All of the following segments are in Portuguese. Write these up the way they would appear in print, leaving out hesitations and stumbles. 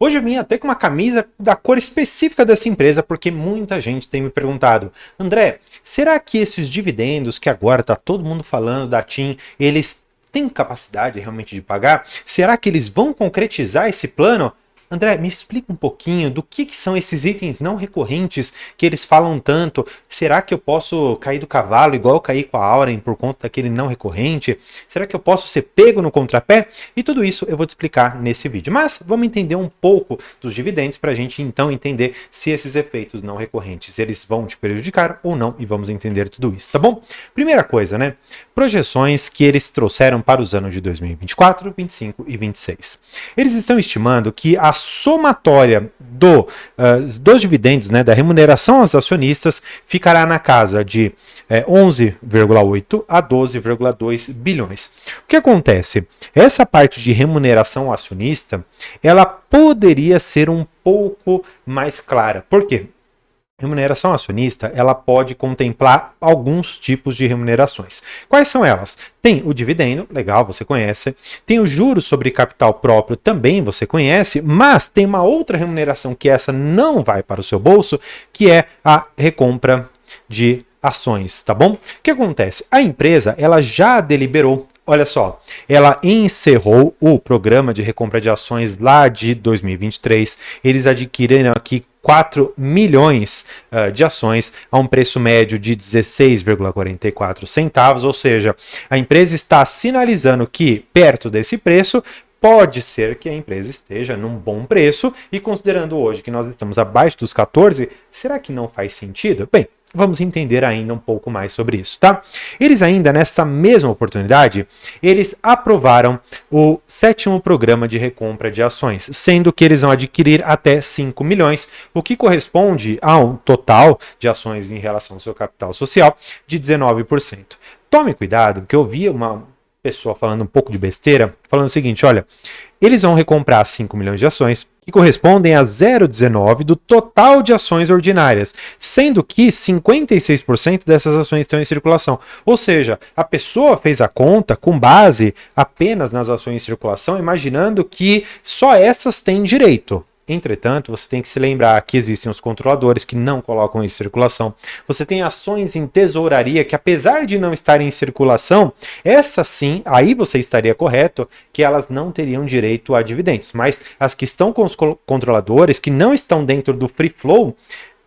Hoje eu vim até com uma camisa da cor específica dessa empresa, porque muita gente tem me perguntado: André, será que esses dividendos que agora tá todo mundo falando da TIM, eles têm capacidade realmente de pagar? Será que eles vão concretizar esse plano? André, me explica um pouquinho do que são esses itens não recorrentes que eles falam tanto. Será que eu posso cair do cavalo igual eu caí com a Auren por conta daquele não recorrente? Será que eu posso ser pego no contrapé? E tudo isso eu vou te explicar nesse vídeo. Mas vamos entender um pouco dos dividendos para a gente então entender se esses efeitos não recorrentes eles vão te prejudicar ou não, e vamos entender tudo isso, tá bom? Primeira coisa, né? Projeções que eles trouxeram para os anos de 2024, 2025 e 2026. Eles estão estimando que a somatória dos dividendos, né, da remuneração aos acionistas, ficará na casa de 11,8 a 12,2 bilhões. O que acontece? Essa parte de remuneração ao acionista, ela poderia ser um pouco mais clara. Por quê? Remuneração acionista, ela pode contemplar alguns tipos de remunerações. Quais são elas? Tem o dividendo, legal, você conhece. Tem o juros sobre capital próprio, também você conhece. Mas tem uma outra remuneração que essa não vai para o seu bolso, que é a recompra de ações, tá bom? O que acontece? A empresa, ela já deliberou. Olha só, ela encerrou o programa de recompra de ações lá de 2023. Eles adquiriram aqui 4 milhões de ações a um preço médio de 16,44 centavos, ou seja, a empresa está sinalizando que perto desse preço pode ser que a empresa esteja num bom preço, e considerando hoje que nós estamos abaixo dos 14, será que não faz sentido? Bem, vamos entender ainda um pouco mais sobre isso, tá? Eles ainda, nessa mesma oportunidade, eles aprovaram o 7º programa de recompra de ações, sendo que eles vão adquirir até 5 milhões, o que corresponde a um total de ações em relação ao seu capital social de 19%. Tome cuidado, porque eu vi uma pessoa falando um pouco de besteira, falando o seguinte: olha, eles vão recomprar 5 milhões de ações, que correspondem a 0,19 do total de ações ordinárias, sendo que 56% dessas ações estão em circulação. Ou seja, a pessoa fez a conta com base apenas nas ações em circulação, imaginando que só essas têm direito. Entretanto, você tem que se lembrar que existem os controladores que não colocam em circulação. Você tem ações em tesouraria que, apesar de não estarem em circulação, essas sim, aí você estaria correto, que elas não teriam direito a dividendos. Mas as que estão com os controladores, que não estão dentro do free flow,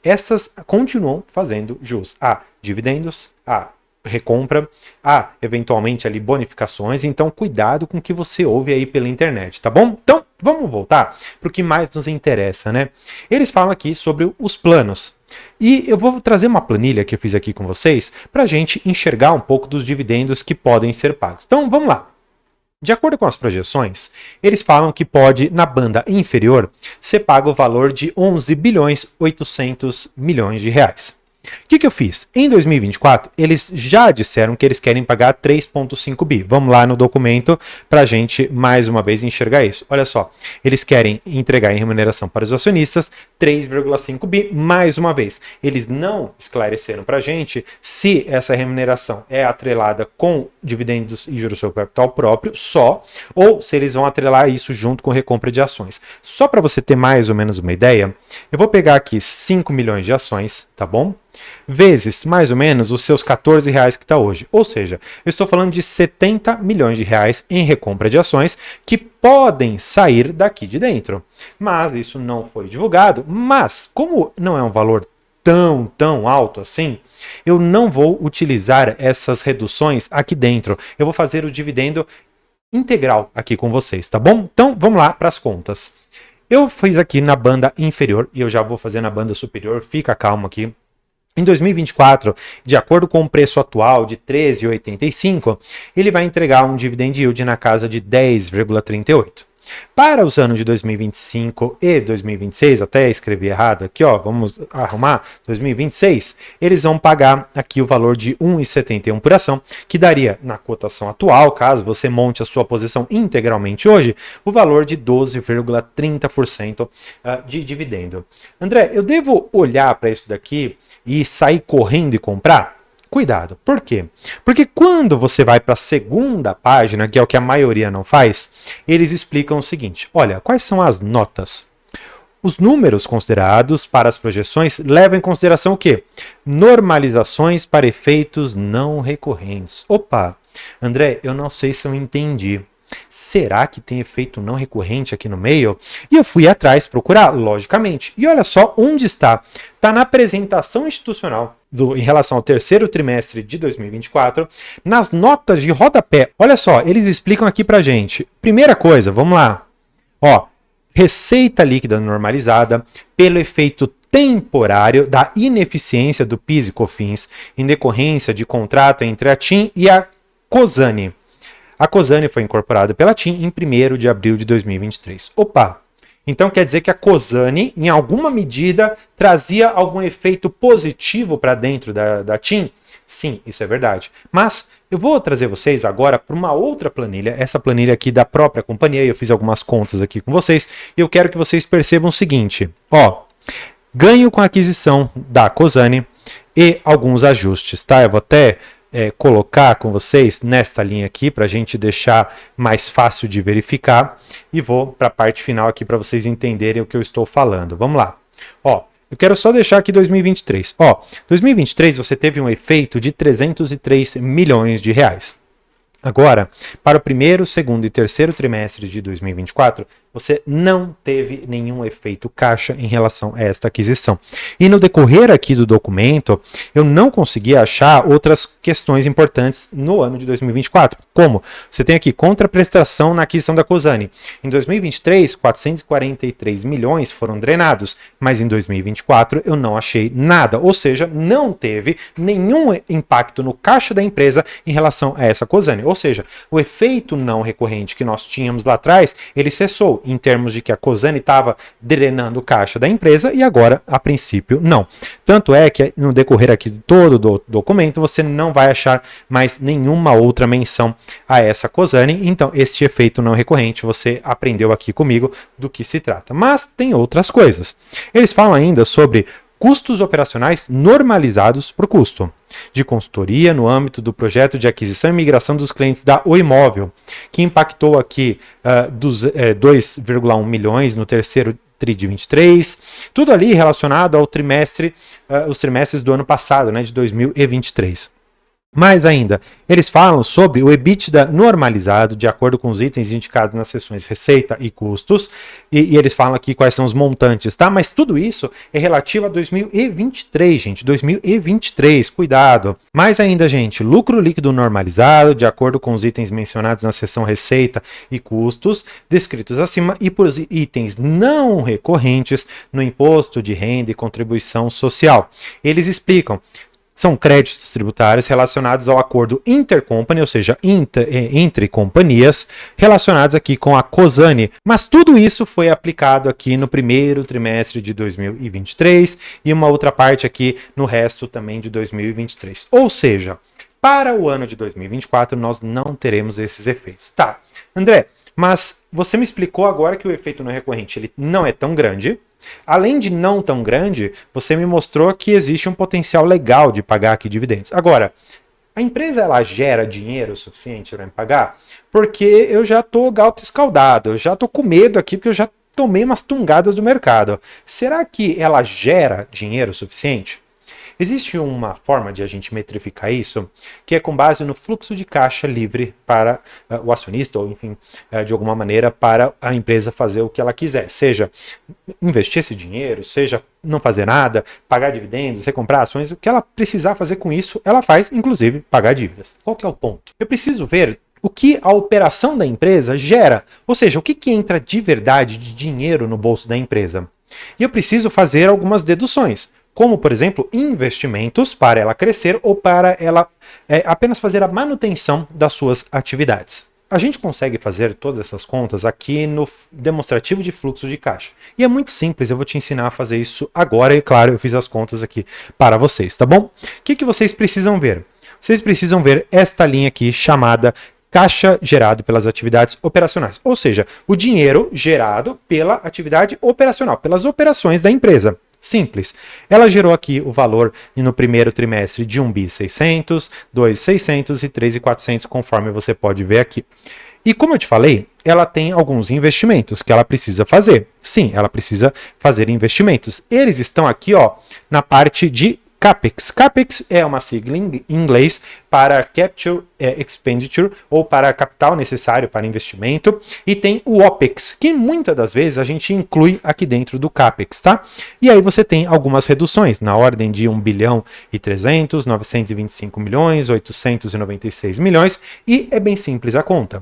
essas continuam fazendo jus a dividendos, a recompra, a eventualmente ali bonificações. Então cuidado com o que você ouve aí pela internet, tá bom? Então vamos voltar para o que mais nos interessa, né? Eles falam aqui sobre os planos, e eu vou trazer uma planilha que eu fiz aqui com vocês para a gente enxergar um pouco dos dividendos que podem ser pagos. Então vamos lá. De acordo com as projeções, eles falam que pode, na banda inferior, ser pago o valor de 11 bilhões 800 milhões de reais. O que eu fiz? Em 2024, eles já disseram que eles querem pagar 3,5 bi. Vamos lá no documento para a gente, mais uma vez, enxergar isso. Olha só, eles querem entregar em remuneração para os acionistas 3,5 bi, mais uma vez. Eles não esclareceram para a gente se essa remuneração é atrelada com dividendos e juros sobre capital próprio só, ou se eles vão atrelar isso junto com recompra de ações. Só para você ter mais ou menos uma ideia, eu vou pegar aqui 5 milhões de ações, tá bom? Vezes mais ou menos os seus 14 reais que está hoje. Ou seja, eu estou falando de 70 milhões de reais em recompra de ações que podem sair daqui de dentro. Mas isso não foi divulgado. Mas, como não é um valor tão alto assim, eu não vou utilizar essas reduções aqui dentro. Eu vou fazer o dividendo integral aqui com vocês, tá bom? Então, vamos lá para as contas. Eu fiz aqui na banda inferior e eu já vou fazer na banda superior. Fica calmo aqui. Em 2024, de acordo com o preço atual de R$ 13,85, ele vai entregar um dividend yield na casa de 10,38. Para os anos de 2025 e 2026, até escrevi errado aqui, ó, vamos arrumar, 2026, eles vão pagar aqui o valor de 1,71 por ação, que daria, na cotação atual, caso você monte a sua posição integralmente hoje, o valor de 12,30% de dividendo. André, eu devo olhar para isso daqui e sair correndo e comprar? Cuidado. Por quê? Porque quando você vai para a segunda página, que é o que a maioria não faz, eles explicam o seguinte: olha, quais são as notas Os números considerados para as projeções levam em consideração o quê? Normalizações para efeitos não recorrentes. Opa, André, eu não sei se eu entendi. Será que tem efeito não recorrente aqui no meio? E eu fui atrás procurar, logicamente. E olha só onde está. Está na apresentação institucional em relação ao terceiro trimestre de 2024, nas notas de rodapé. Olha só, eles explicam aqui pra gente. Primeira coisa, vamos lá. Ó, receita líquida normalizada pelo efeito temporário da ineficiência do PIS e COFINS em decorrência de contrato entre a TIM e a Cosan. A Cosan foi incorporada pela TIM em 1º de abril de 2023. Opa! Então quer dizer que a Cosan, em alguma medida, trazia algum efeito positivo para dentro da TIM? Sim, isso é verdade. Mas eu vou trazer vocês agora para uma outra planilha, essa planilha aqui da própria companhia, eu fiz algumas contas aqui com vocês, e eu quero que vocês percebam o seguinte, ó, ganho com a aquisição da Cosan e alguns ajustes, tá? Eu vou até colocar com vocês nesta linha aqui para a gente deixar mais fácil de verificar e vou para a parte final aqui para vocês entenderem o que eu estou falando. Vamos lá. Ó, eu quero só deixar aqui 2023. Ó, 2023 você teve um efeito de 303 milhões de reais. Agora, para o primeiro, segundo e terceiro trimestre de 2024, você não teve nenhum efeito caixa em relação a esta aquisição. E no decorrer aqui do documento, eu não consegui achar outras questões importantes no ano de 2024. Como? Você tem aqui contraprestação na aquisição da Cosan. Em 2023, 443 milhões foram drenados, mas em 2024 eu não achei nada. Ou seja, não teve nenhum impacto no caixa da empresa em relação a essa Cosan. Ou seja, o efeito não recorrente que nós tínhamos lá atrás, ele cessou. Em termos de que a Cosan estava drenando o caixa da empresa e agora, a princípio, não. Tanto é que no decorrer aqui de todo o documento, você não vai achar mais nenhuma outra menção a essa Cosan. Então, este efeito não recorrente, você aprendeu aqui comigo do que se trata. Mas tem outras coisas. Eles falam ainda sobre custos operacionais normalizados por custo de consultoria no âmbito do projeto de aquisição e migração dos clientes da Oi Móvel, que impactou aqui 2,1 milhões no terceiro TRI de 23, tudo ali relacionado ao trimestre, os trimestres do ano passado, né, de 2023. Mais ainda, eles falam sobre o EBITDA normalizado, de acordo com os itens indicados nas seções receita e custos, e eles falam aqui quais são os montantes, tá? Mas tudo isso é relativo a 2023, gente, 2023, cuidado. Mais ainda, gente, lucro líquido normalizado, de acordo com os itens mencionados na seção receita e custos, descritos acima, e por itens não recorrentes no imposto de renda e contribuição social. Eles explicam. São créditos tributários relacionados ao acordo intercompany, ou seja, entre companhias, relacionados aqui com a Cosan. Mas tudo isso foi aplicado aqui no primeiro trimestre de 2023 e uma outra parte aqui no resto também de 2023. Ou seja, para o ano de 2024 nós não teremos esses efeitos. Tá, André, mas você me explicou agora que o efeito não recorrente ele não é tão grande. Além de não tão grande, você me mostrou que existe um potencial legal de pagar aqui dividendos. Agora, a empresa ela gera dinheiro suficiente para me pagar? Porque eu já estou gauto escaldado, eu já estou com medo aqui porque eu já tomei umas tungadas do mercado. Será que ela gera dinheiro suficiente? Existe uma forma de a gente metrificar isso, que é com base no fluxo de caixa livre para o acionista, ou enfim, de alguma maneira, para a empresa fazer o que ela quiser. Seja investir esse dinheiro, seja não fazer nada, pagar dividendos, recomprar ações, o que ela precisar fazer com isso, ela faz, inclusive, pagar dívidas. Qual que é o ponto? Eu preciso ver o que a operação da empresa gera, ou seja, o que entra de verdade de dinheiro no bolso da empresa. E eu preciso fazer algumas deduções, como, por exemplo, investimentos para ela crescer ou para ela apenas fazer a manutenção das suas atividades. A gente consegue fazer todas essas contas aqui no demonstrativo de fluxo de caixa. E é muito simples, eu vou te ensinar a fazer isso agora e, claro, eu fiz as contas aqui para vocês, tá bom? O que vocês precisam ver? Vocês precisam ver esta linha aqui chamada caixa gerado pelas atividades operacionais, ou seja, o dinheiro gerado pela atividade operacional, pelas operações da empresa. Simples. Ela gerou aqui o valor no primeiro trimestre de 1.600.000, 2.600 e 3.400, conforme você pode ver aqui. E como eu te falei, ela tem alguns investimentos que ela precisa fazer. Sim, ela precisa fazer investimentos. Eles estão aqui, ó, na parte de CAPEX. CAPEX é uma sigla em inglês para Capital Expenditure, ou para capital necessário para investimento, e tem o OPEX, que muitas das vezes a gente inclui aqui dentro do CAPEX, tá? E aí você tem algumas reduções, na ordem de 1 bilhão e 300, 925 milhões, 896 milhões, e é bem simples a conta.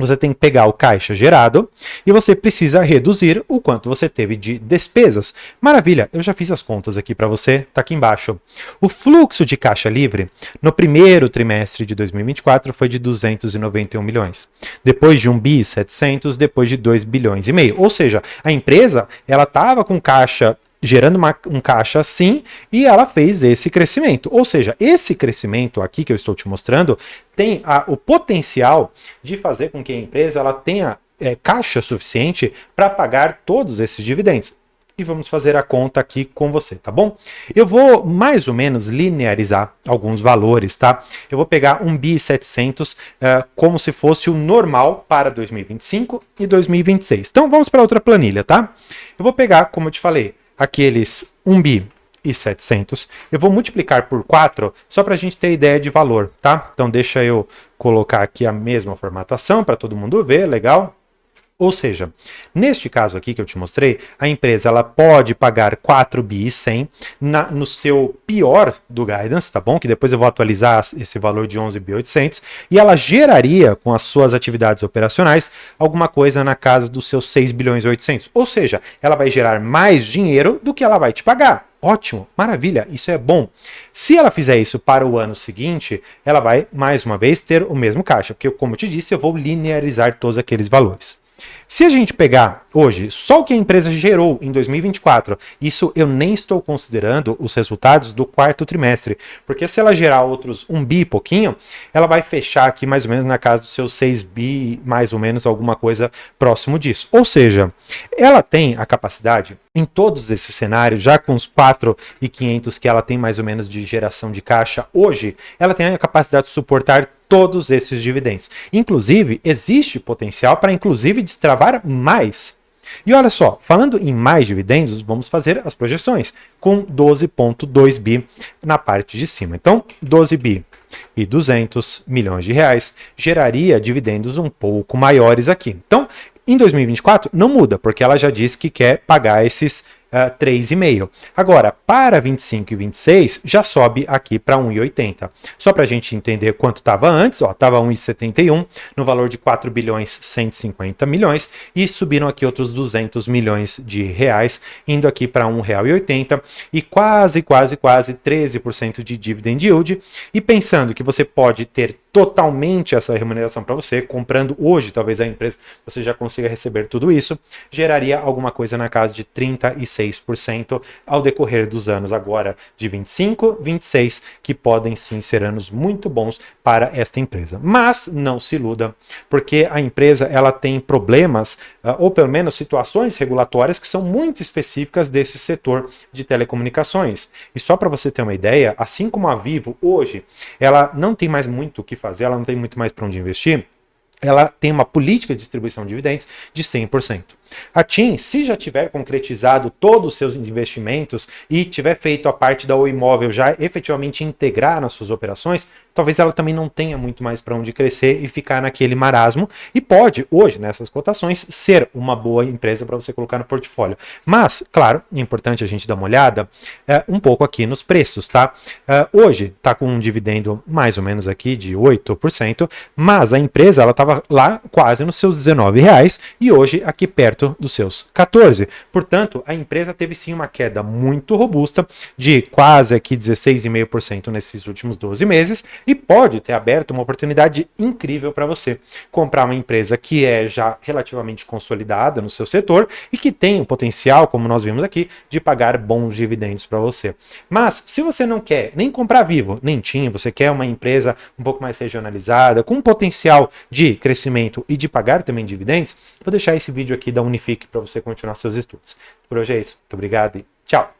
Você tem que pegar o caixa gerado e você precisa reduzir o quanto você teve de despesas. Maravilha, eu já fiz as contas aqui para você, tá aqui embaixo. O fluxo de caixa livre no primeiro trimestre de 2024 foi de 291 milhões. Depois de 1 bi 700, depois de 2 bilhões e meio. Ou seja, a empresa ela estava com caixa gerando um caixa assim, e ela fez esse crescimento. Ou seja, esse crescimento aqui que eu estou te mostrando tem o potencial de fazer com que a empresa ela tenha caixa suficiente para pagar todos esses dividendos. E vamos fazer a conta aqui com você, tá bom? Eu vou mais ou menos linearizar alguns valores, tá? Eu vou pegar 1 bi 700 como se fosse o normal para 2025 e 2026. Então vamos para outra planilha, tá? Eu vou pegar, como eu te falei, aqueles 1 bi e 700, eu vou multiplicar por 4 só para a gente ter ideia de valor, tá? Então deixa eu colocar aqui a mesma formatação para todo mundo ver, legal? Ou seja, neste caso aqui que eu te mostrei, a empresa ela pode pagar 4 bi e 100 no seu pior do guidance, tá bom? Que depois eu vou atualizar esse valor de 11 bi 800 e ela geraria com as suas atividades operacionais alguma coisa na casa dos seus 6 bilhões e 800. Ou seja, ela vai gerar mais dinheiro do que ela vai te pagar. Ótimo, maravilha, isso é bom. Se ela fizer isso para o ano seguinte, ela vai mais uma vez ter o mesmo caixa, porque como eu te disse, eu vou linearizar todos aqueles valores. Se a gente pegar hoje só o que a empresa gerou em 2024, isso eu nem estou considerando os resultados do quarto trimestre, porque se ela gerar outros 1 bi e pouquinho, ela vai fechar aqui mais ou menos na casa dos seus 6 bi, mais ou menos alguma coisa próximo disso. Ou seja, ela tem a capacidade, em todos esses cenários, já com os 4.500 que ela tem mais ou menos de geração de caixa hoje, ela tem a capacidade de suportar todos esses dividendos. Inclusive, existe potencial para inclusive destravar mais. E olha só, falando em mais dividendos, vamos fazer as projeções com 12,2 bi na parte de cima. Então, 12 bi e 200 milhões de reais geraria dividendos um pouco maiores aqui. Então, em 2024 não muda, porque ela já disse que quer pagar esses 3,5. Agora, para 25 e 26, já sobe aqui para 1,80. Só para a gente entender quanto estava antes, estava 1,71 no valor de 4 bilhões 150 milhões e subiram aqui outros 200 milhões de reais, indo aqui para R$1,80 e quase 13% de dividend yield. E pensando que você pode ter totalmente essa remuneração para você, comprando hoje, talvez a empresa você já consiga receber tudo isso, geraria alguma coisa na casa de 36% ao decorrer dos anos agora de 25, 26, que podem sim ser anos muito bons para esta empresa. Mas não se iluda, porque a empresa ela tem problemas, ou pelo menos situações regulatórias que são muito específicas desse setor de telecomunicações. E só para você ter uma ideia, assim como a Vivo hoje, ela não tem mais muito o que fazer, ela não tem muito mais para onde investir, ela tem uma política de distribuição de dividendos de 100%. A TIM, se já tiver concretizado todos os seus investimentos e tiver feito a parte da Oi Imóvel já efetivamente integrar nas suas operações, talvez ela também não tenha muito mais para onde crescer e ficar naquele marasmo e pode, hoje, nessas cotações, ser uma boa empresa para você colocar no portfólio. Mas, claro, é importante a gente dar uma olhada um pouco aqui nos preços, tá? Hoje está com um dividendo mais ou menos aqui de 8%, mas a empresa ela estava lá quase nos seus R$19 e hoje aqui perto dos seus 14. Portanto, a empresa teve sim uma queda muito robusta de quase aqui 16,5% nesses últimos 12 meses e pode ter aberto uma oportunidade incrível para você comprar uma empresa que é já relativamente consolidada no seu setor e que tem o potencial, como nós vimos aqui, de pagar bons dividendos para você. Mas se você não quer nem comprar Vivo, nem TIM, você quer uma empresa um pouco mais regionalizada, com potencial de crescimento e de pagar também dividendos, vou deixar esse vídeo aqui da Unifique para você continuar seus estudos. Por hoje é isso. Muito obrigado e tchau!